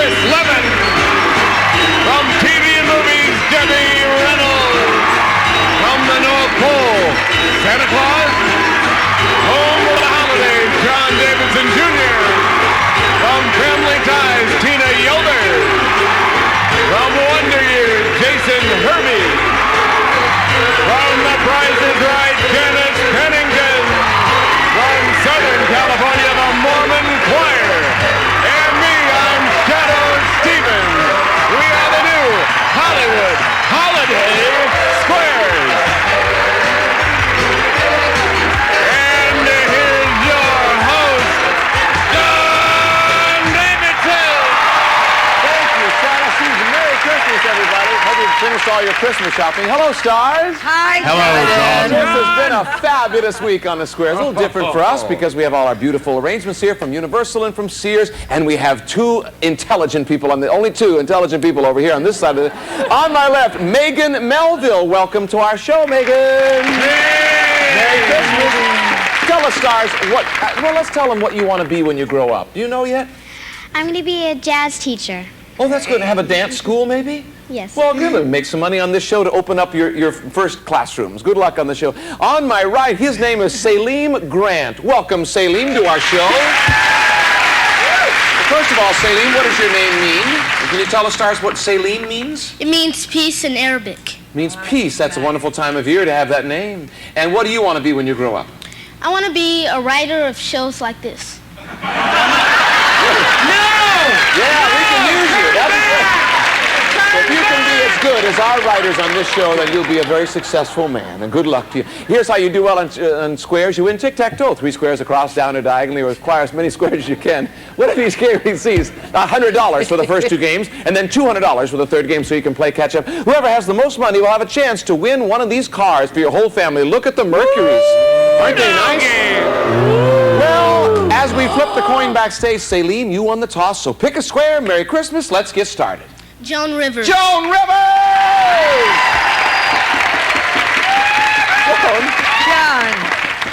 Chris Levin. From TV and movies, Debbie Reynolds. From the North Pole, Santa Claus. Home for the holidays, John Davidson Jr. From Family Ties, Tina Yoder. From Wonder Years, Jason Hervey. From The Price is Right, Janice Pennington. From Southern California, the Mormon Choir. And me, I'm Shadow Stevens. We are the new Hollywood Holiday Squares. And here's your host, John Davidson. Thank you, Shadow Stevens. Merry Christmas, everybody. Hope you've finished all your Christmas shopping. Hello, stars. Hi, This has been a fabulous week on the Squares. A little different for us because we have all our beautiful arrangements here from Universal and from Sears, and we have two intelligent people, only two intelligent people over here on this side of it. On my left, Megan Melville. Welcome to our show, Megan. Merry Christmas. Tell us, stars, let's tell them what you want to be when you grow up. Do you know yet? I'm going to be a jazz teacher. Oh, that's good. Have a dance school, maybe? Yes. Well, good. Make some money on this show to open up your first classrooms. Good luck on the show. On my right, his name is Salim Grant. Welcome, Salim, to our show. First of all, Salim, what does your name mean? Can you tell the stars what Salim means? It means peace in Arabic. Means peace. That's a wonderful time of year to have that name. And what do you want to be when you grow up? I want to be a writer of shows like this. Yeah, we can use you. That's good. If you can be as good as our writers on this show, then you'll be a very successful man, and good luck to you. Here's how you do well on squares. You win tic-tac-toe. 3 squares across, down, or diagonally, or acquire as many squares as you can. Whatever each game receives, $100 for the first 2 games, and then $200 for the 3rd game so you can play catch-up. Whoever has the most money will have a chance to win one of these cars for your whole family. Look at the Mercuries. Aren't they nice? Well, as we flip the coin backstage, Salim, you won the toss, so pick a square. Merry Christmas. Let's get started. Joan Rivers. Joan Rivers! John.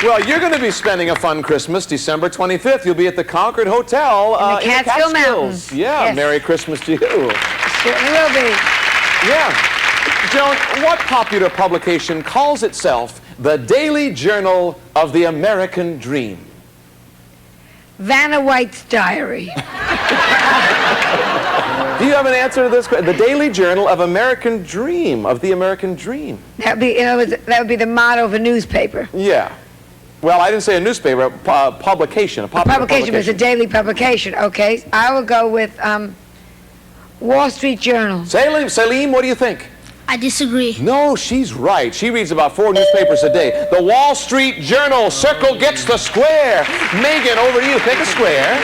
Well, you're going to be spending a fun Christmas, December 25th. You'll be at the Concord Hotel In the Catskill Mountains. Yeah, Yes. Merry Christmas to you. Certainly will be. Yeah. Joan, what popular publication calls itself the Daily Journal of the American Dream? Vanna White's Diary. Do you have an answer to this question? The Daily Journal of American Dream, of the American Dream. That would be, that would be the motto of a newspaper. Yeah. Well, I didn't say a newspaper, a publication, a popular Publication was a daily publication. Okay, I will go with Wall Street Journal. Salim, what do you think? I disagree. No, she's right. She reads about 4 newspapers a day. The Wall Street Journal. Circle gets the square. Megan, over to you. Pick a square.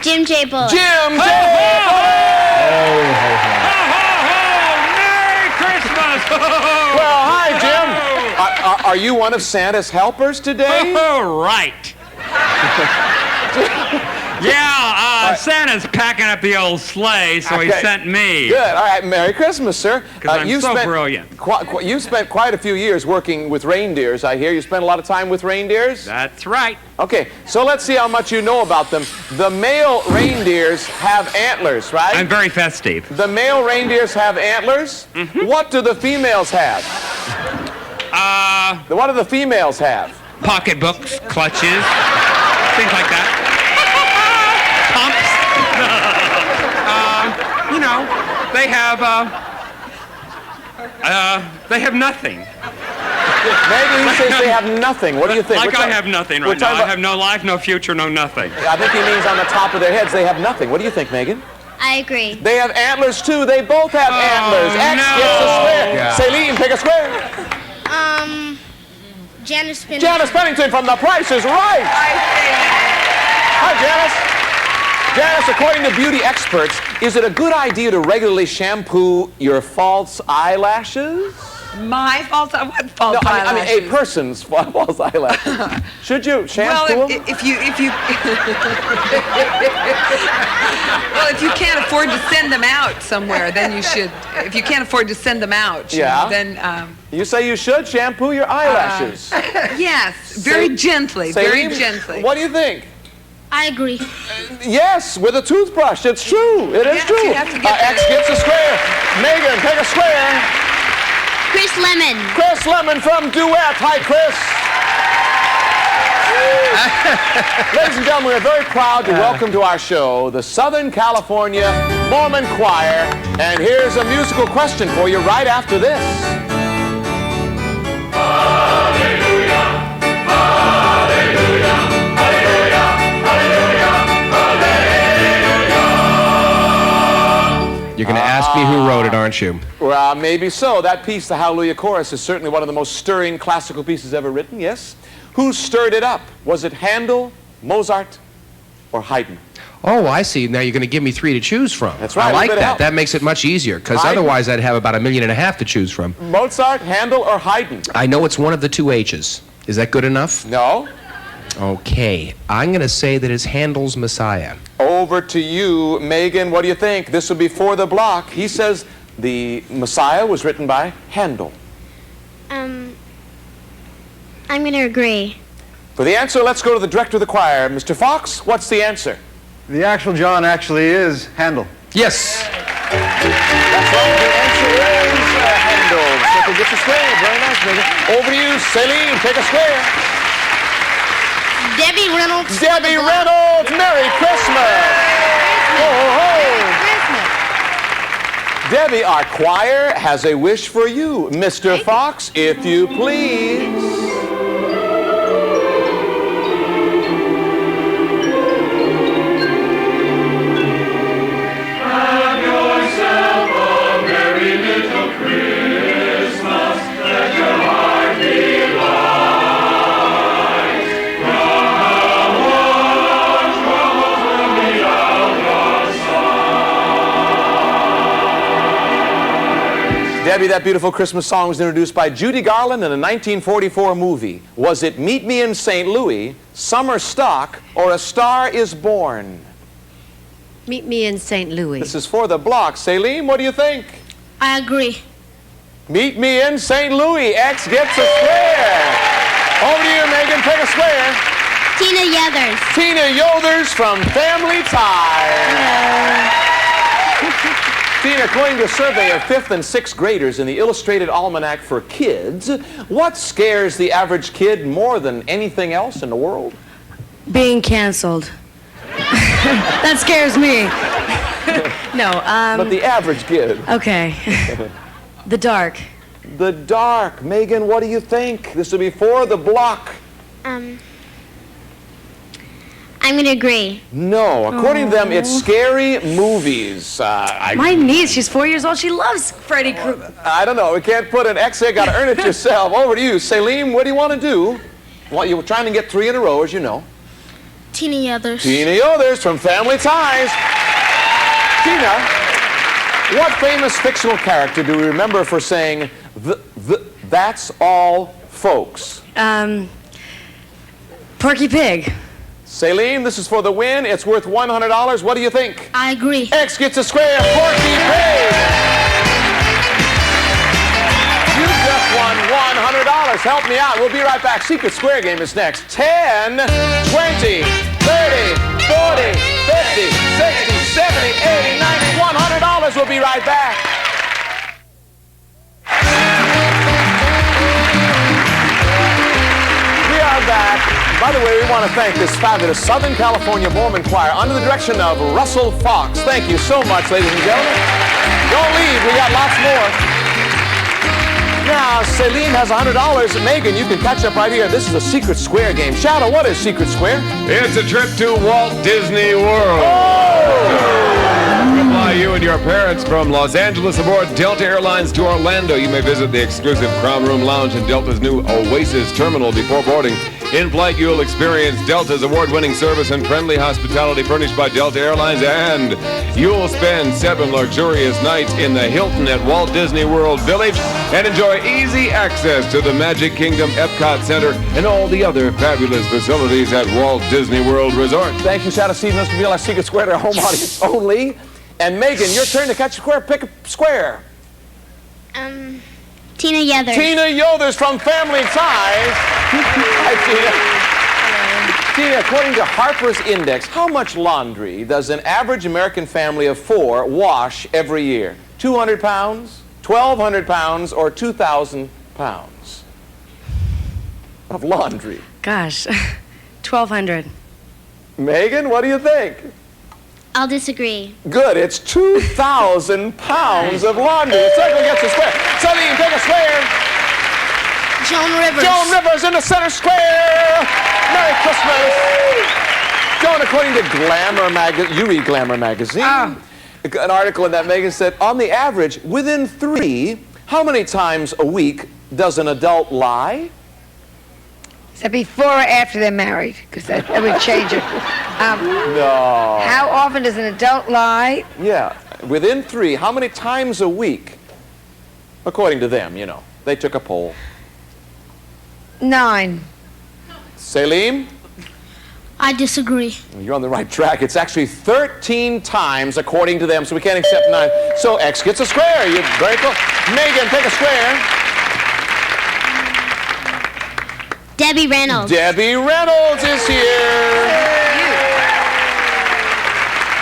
Jim J. Bullock. Jim J. Merry Christmas! Well, hi, Jim. Are you one of Santa's helpers today? Oh, right. Yeah, Santa's packing up the old sleigh, so he Okay. sent me. Good. All right. Merry Christmas, sir. Because I'm so brilliant. You've spent quite a few years working with reindeers, I hear. You spent a lot of time with reindeers? That's right. Okay, so let's see how much you know about them. The male reindeers have antlers, right? I'm very festive. The male reindeers have antlers? Mm-hmm. What do the females have? What do the females have? Pocketbooks, clutches, things like that. Pumps. They have nothing. Maybe he says they have nothing. What do you think? Like I have nothing right now. I have no life, no future, no nothing. I think he means on the top of their heads they have nothing. What do you think, Megan? I agree. They have antlers too. They both have antlers. X no. gets a square. Yeah. Celine, pick a square. Janice Pennington. Janice Pennington from The Price is Right. Hi, Janice. Janice, according to beauty experts, is it a good idea to regularly shampoo your false eyelashes? My false, what false No, I eyelashes? mean a person's false eyelashes. Should you shampoo Well, them? if you well, if you can't afford to send them out somewhere, then you should. If you can't afford to send them out, Yeah. then You say you should shampoo your eyelashes. yes, very gently, very Salim, gently. What do you think? I agree. Yes, with a toothbrush. It's true. It is Yes, true. you have to get X gets a square. Megan, take a square. Chris Lemon. Chris Lemon from Duet. Hi, Chris. Ladies and gentlemen, we're very proud to welcome to our show the Southern California Mormon Choir. And here's a musical question for you right after this. You're going to ask me who wrote it, aren't you? Well, maybe so. That piece, the Hallelujah Chorus, is certainly one of the most stirring classical pieces ever written, yes? Who stirred it up? Was it Handel, Mozart, or Haydn? Oh, I see. Now you're going to give me 3 to choose from. That's right. I like A little bit of that. help. That makes it much easier, because Haydn. otherwise I'd have about 1.5 million to choose from. Mozart, Handel, or Haydn? I know it's one of the 2 H's. Is that good enough? No. Okay. I'm going to say that it's Handel's Messiah. Over to you, Megan. What do you think? This would be for the block. He says the Messiah was written by Handel. I'm going to agree. For the answer, let's go to the director of the choir. Mr. Fox, what's the answer? The actual John actually is Handel. Yes. That's right. The answer is Handel. So get the square. Very nice, Megan. Over to you, Celine. Take a square. Debbie Reynolds. Debbie Reynolds. Merry Christmas. Ho, ho, ho. Debbie, our choir has a wish for you. Mr. Fox, if you please. Debbie, that beautiful Christmas song was introduced by Judy Garland in a 1944 movie. Was it Meet Me in St. Louis, Summer Stock, or A Star is Born? Meet me in St. Louis. This is for the block. Salim, what do you think? I agree. Meet Me in St. Louis. X gets a square. Over to you, Megan. Take a square. Tina Yothers. Tina Yothers from Family Ties. Tina, according to a survey of 5th and 6th graders in the Illustrated Almanac for Kids, what scares the average kid more than anything else in the world? Being canceled. That scares me. No, But the average kid. okay. The dark. The dark. Megan, what do you think? This will be for the block. I'm going to agree. No. According to them, it's scary movies. My niece, she's 4 years old. She loves Freddy Krueger. I don't know. We can't put an X there. Got to earn it yourself. Over to you. Salim, what do you want to do? Well, you were trying to get 3 in a row, as you know. Tina Yothers. Tina Yothers from Family Ties. Tina, what famous fictional character do we remember for saying, that's all, folks? Porky Pig. Salim, this is for the win. It's worth $100. What do you think? I agree. X gets a square. Porky Pig. You just won $100. Help me out. We'll be right back. Secret Square Game is next. 10, 20, 30, 40, 50, 60, 70, 80, 90, $100. We'll be right back. We are back. By the way, we want to thank this fabulous Southern California Mormon Choir under the direction of Russell Fox. Thank you so much, ladies and gentlemen. Don't leave. We got lots more. Now, Celine has $100. Megan, you can catch up right here. This is a Secret Square game. Shadow, what is Secret Square? It's a trip to Walt Disney World. We'll fly you and your parents from Los Angeles aboard Delta Airlines to Orlando. You may visit the exclusive Crown Room Lounge in Delta's new Oasis Terminal before boarding. In flight, you'll experience Delta's award-winning service and friendly hospitality furnished by Delta Airlines, and you'll spend 7 luxurious nights in the Hilton at Walt Disney World Village and enjoy easy access to the Magic Kingdom Epcot Center and all the other fabulous facilities at Walt Disney World Resort. Thank you, Shadow Steve. This will be our Secret Square to our home audience only. And Megan, your turn to catch a square. Pick a square. Tina Yothers. Tina Yothers from Family Ties. Hi, Tina. Tina, according to Harper's Index, how much laundry does an average American family of 4 wash every year? 200 pounds, 1,200 pounds, or 2,000 pounds of laundry? Gosh, 1,200. Megan, what do you think? I'll disagree. Good, it's 2,000 pounds of laundry. The circle gets a square. Celine, take a square. Joan Rivers. Joan Rivers in the center square. Merry Christmas. Joan, according to Glamour magazine, you read Glamour magazine. An article in that magazine said, on the average, within 3, how many times a week does an adult lie? Is that before or after they're married? Because that would change it. No. How often does an adult lie? Yeah, within 3, how many times a week? According to them, you know. They took a poll. 9. Salim? I disagree. You're on the right track. It's actually 13 times according to them, so we can't accept 9. So X gets a square. You're very close. Megan, take a square. Debbie Reynolds. Debbie Reynolds is here.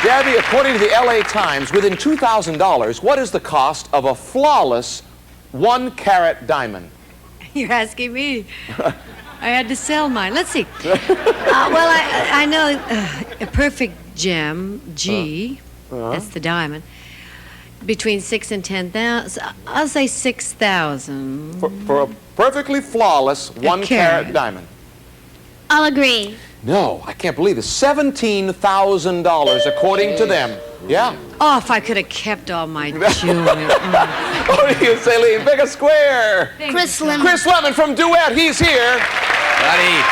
Debbie, according to the LA Times, within $2,000, what is the cost of a flawless 1-carat diamond? You're asking me. I had to sell mine. Let's see. Well, I know a perfect gem, G, that's the diamond, between 6 and 10,000. I'll say 6,000. For a perfectly flawless 1-carat diamond. I'll agree. No, I can't believe it. $17,000 according to them. Yeah. Oh, if I could have kept all my jewelry. What do you say, Lee? Pick a square. Chris Lemon. Chris Lemon from Duet, he's here. Buddy.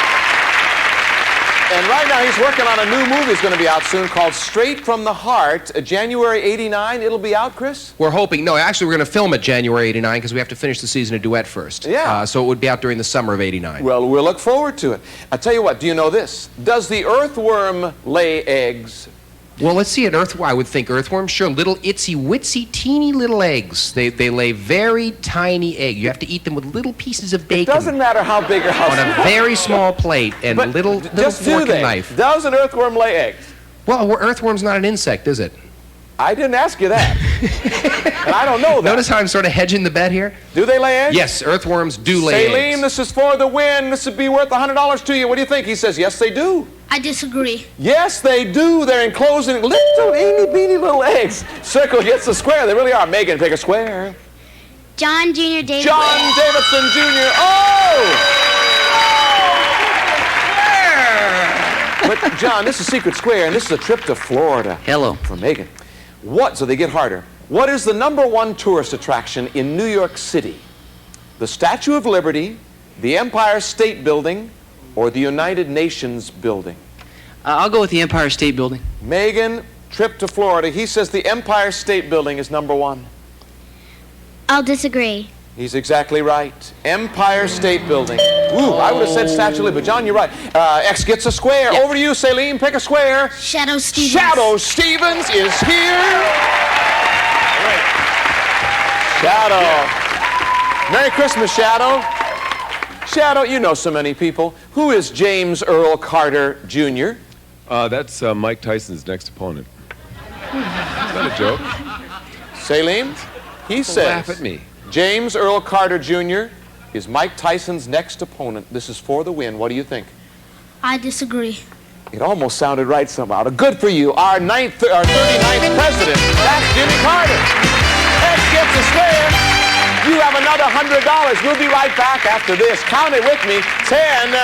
And right now he's working on a new movie that's going to be out soon called Straight from the Heart. January '89, it'll be out, Chris? We're hoping. No, actually, we're going to film it January '89 because we have to finish the season of Duet first. Yeah. So it would be out during the summer of '89. Well, we'll look forward to it. I tell you what, do you know this? Does the earthworm lay eggs? Well, let's see. I would think earthworms, sure. Little itsy witsy teeny little eggs. They lay very tiny eggs. You have to eat them with little pieces of bacon. It doesn't matter how big or how on small. a very small plate and But little just fork do they? and knife. Does an earthworm lay eggs? Well, earthworm's not an insect, is it? I didn't ask you that. And I don't know that. Notice how I'm sort of hedging the bet here? Do they lay eggs? Yes, earthworms do lay Salim, eggs. this is for the win. This would be worth $100 to you. What do you think? He says, yes, they do. I disagree. Yes, they do. They're enclosed in little teeny-beeny little eggs. Circle gets the square. They really are. Megan, pick a square. John Jr. Davis. John Davidson Jr. Oh! But, John, this is Secret Square, and this is a trip to Florida. Hello. For Megan. So they get harder. What is the #1 tourist attraction in New York City? The Statue of Liberty, the Empire State Building, or the United Nations Building? I'll go with the Empire State Building. Megan, trip to Florida. He says the Empire State Building is #1. I'll disagree. He's exactly right. Empire State Building. Ooh, I would have said Statue of Liberty, but John, you're right. X gets a square. Yeah. Over to you, Salim. Pick a square. Shadow Stevens. Shadow Stevens is here. Shadow. Merry Christmas, Shadow. Shadow, you know so many people. Who is James Earl Carter Jr.? That's Mike Tyson's next opponent. Is that a joke? Salim? He says, laugh at me. James Earl Carter Jr. is Mike Tyson's next opponent. This is for the win. What do you think? I disagree. It almost sounded right somehow. Good for you. Our 39th president, that's Jimmy Carter. X gets a square. You have another $100. We'll be right back after this. Count it with me. 10, 20,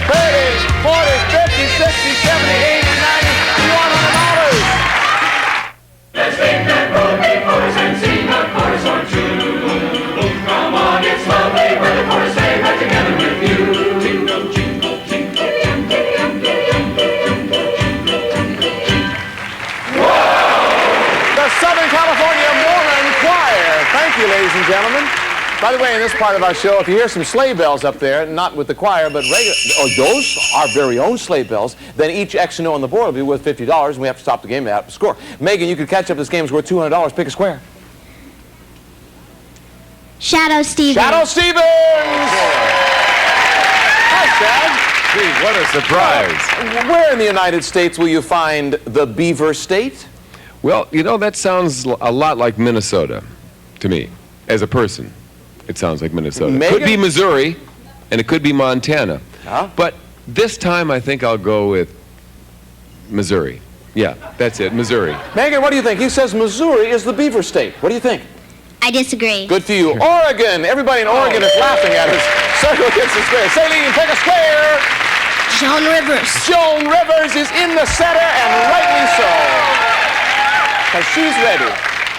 30, 40, 50, 60, 70, 80, 90, $100. Let's sing that broken chorus and sing a chorus or two. Come on, it's lovely when the chorus say right together with you. Jingle, jingle, jingle, jingle, jingle, jingle, jingle, jingle, jingle. Whoa! The Southern California Mormon Choir. Thank you, ladies and gentlemen. By the way, in this part of our show, if you hear some sleigh bells up there, not with the choir, but regular, those are our very own sleigh bells, then each X and O on the board will be worth $50, and we have to stop the game to score. Megan, you could catch up. This game's worth $200. Pick a square. Shadow Stevens. Shadow Stevens! Hi, Chad. Gee, what a surprise. Where in the United States will you find the beaver state? Well, you know, that sounds a lot like Minnesota to me. As a person, it sounds like Minnesota. It could be Missouri, and it could be Montana. Huh? But this time, I think I'll go with Missouri. Yeah, that's it, Missouri. Megan, what do you think? He says Missouri is the beaver state. What do you think? I disagree. Good for you. Oregon. Everybody in Oregon is laughing at us. Circle gets the square. Saline, take a square. Joan Rivers. Joan Rivers is in the center, and rightly so. Because she's ready.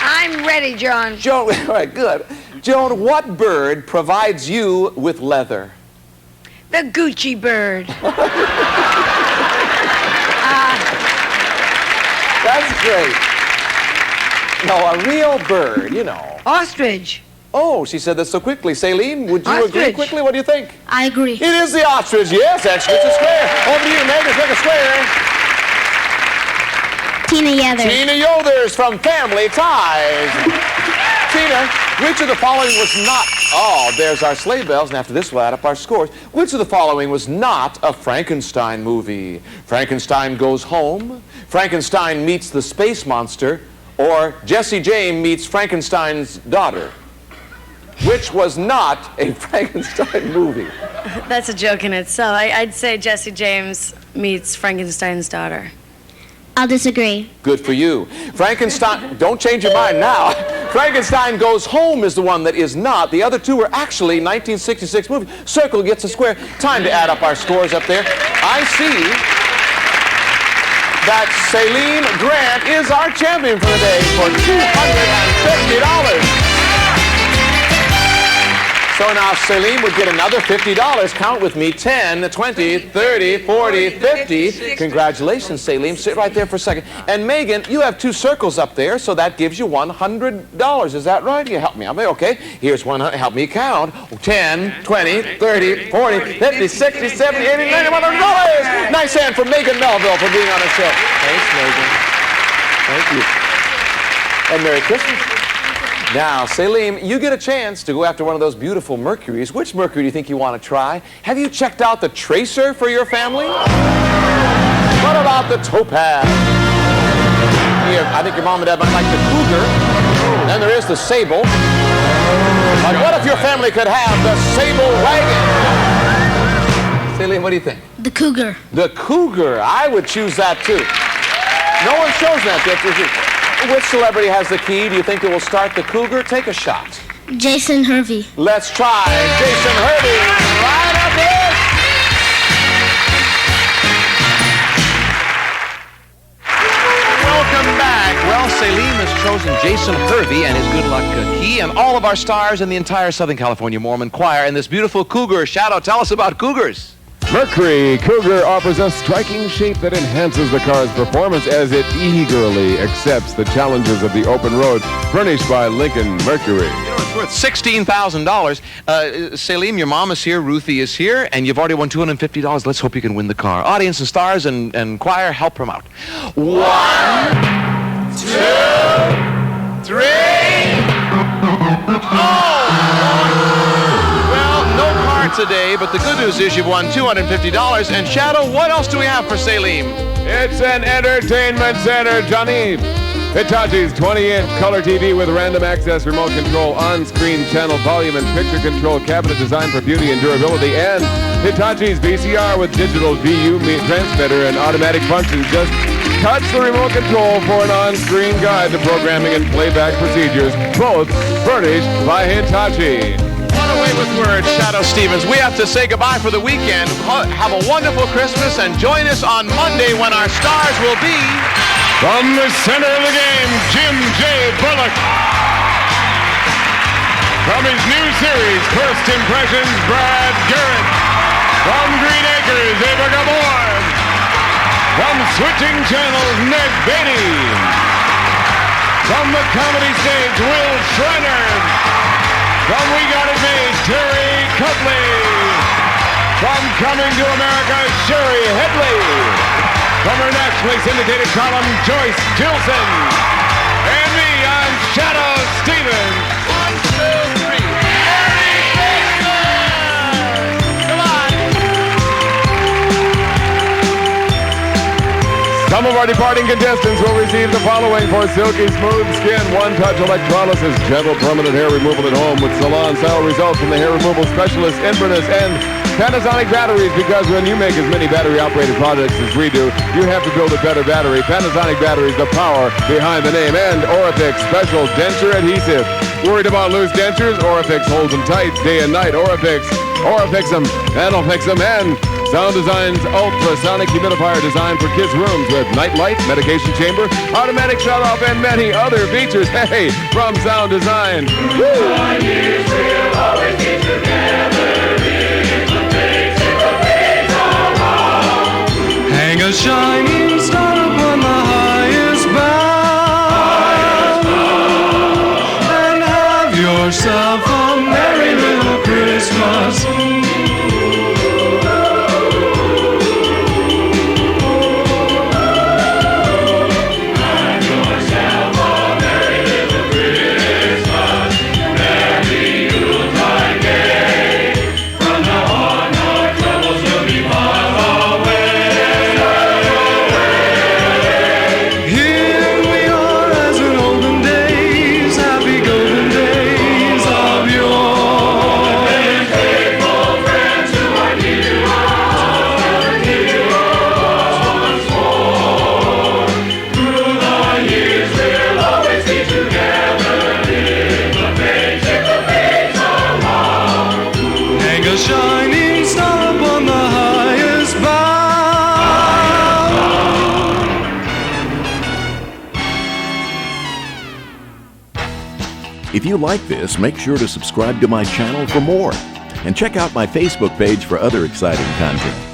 I'm ready, John. Joan, all right, good. Joan, what bird provides you with leather? The Gucci bird. That's great. No, a real bird, you know. Ostrich. Oh, she said that so quickly. Saline, would you agree Ostrich. quickly? What do you think? I agree. It is the ostrich. Yes, that's it's a square. Over to you, Megan. Take a square. Tina Yothers. Tina Yothers from Family Ties. Tina, which of the following was not... Oh, there's our sleigh bells, and after this we'll add up our scores. Which of the following was not a Frankenstein movie? Frankenstein Goes Home, Frankenstein Meets the Space Monster, or Jesse James Meets Frankenstein's Daughter? Which was not a Frankenstein movie? That's a joke in itself. I'd say Jesse James meets Frankenstein's daughter. I'll disagree. Good for you. Frankenstein, don't change your mind now. Frankenstein Goes Home is the one that is not. The other two were actually 1966 movies. Circle gets a square. Time to add up our scores up there. I see that Saline Grant is our champion for the day for $250. So now Saline would get another $50. Count with me. 10, 20, 30, 40, 50. Congratulations, Saline. Sit right there for a second. And Megan, you have two circles up there, so that gives you $100. Is that right? You help me out there. Okay. Here's 100. Help me count. 10, 20, 30, 40, 50, 60, 70, 80, 90, $100. Nice hand for Megan Melville for being on the show. Thanks, Megan. Thank you. And Merry Christmas. Now, Salim, you get a chance to go after one of those beautiful Mercuries. Which Mercury do you think you want to try? Have you checked out the Tracer for your family? What about the Topaz? I think your mom and dad might like the Cougar. Then there is the Sable. But what if your family could have the Sable Wagon? Salim, what do you think? The Cougar. The Cougar. I would choose that, too. No one's chosen that yet. Which celebrity has the key? Do you think it will start the Cougar? Take a shot. Jason Hervey. Let's try Jason Hervey. Right up there. Welcome back. Well, Salim has chosen Jason Hervey and his good luck key, and all of our stars in the entire Southern California Mormon Choir in this beautiful Cougar. Shadow, tell us about Cougars. Mercury Cougar offers a striking shape that enhances the car's performance as it eagerly accepts the challenges of the open road furnished by Lincoln Mercury. You know, it's worth $16,000. Salim, your mom is here, Ruthie is here, and you've already won $250. Let's hope you can win the car. Audience and stars and choir, help them out. 1, 2, 3. Today, but the good news is you've won $250. And Shadow, what else do we have for Salim? It's an entertainment center, Johnny. Hitachi's 20-inch color TV with random access remote control, on-screen channel volume and picture control cabinet designed for beauty and durability, and Hitachi's VCR with digital VU transmitter and automatic functions. Just touch the remote control for an on-screen guide to programming and playback procedures, both furnished by Hitachi. Away with words, Shadow Stevens. We have to say goodbye for the weekend. Have a wonderful Christmas and join us on Monday when our stars will be... From the center of the game, Jim J. Bullock. From his new series, First Impressions, Brad Garrett. From Green Acres, Ava Gabor. From Switching Channels, Ned Beatty. From the comedy stage, Will Schreiner. From We Got It Made, Terry Cutley. From Coming to America, Sherry Headley. From her nationally syndicated column, Joyce Gilson. And me, I'm Shadow Stevens. 1, 2, 3. Merry Christmas! Goodbye. Some of our departing contestants will receive the following for silky smooth skin, one-touch electrolysis, gentle permanent hair removal at home with salon-style results from the hair removal specialist Inverness, and Panasonic batteries, because when you make as many battery-operated products as we do, you have to build a better battery. Panasonic batteries, the power behind the name. And Orifix special denture adhesive. Worried about loose dentures? Orifix holds them tight day and night. Orifix them, that'll fix them. And Sound Design's ultrasonic humidifier designed for kids' rooms with night light, medication chamber, automatic shut-off, and many other features. Hey, from Sound Design. Woo! Hang a shining star upon the highest bough, and have yourself a merry little Christmas. If you like this, make sure to subscribe to my channel for more. And check out my Facebook page for other exciting content.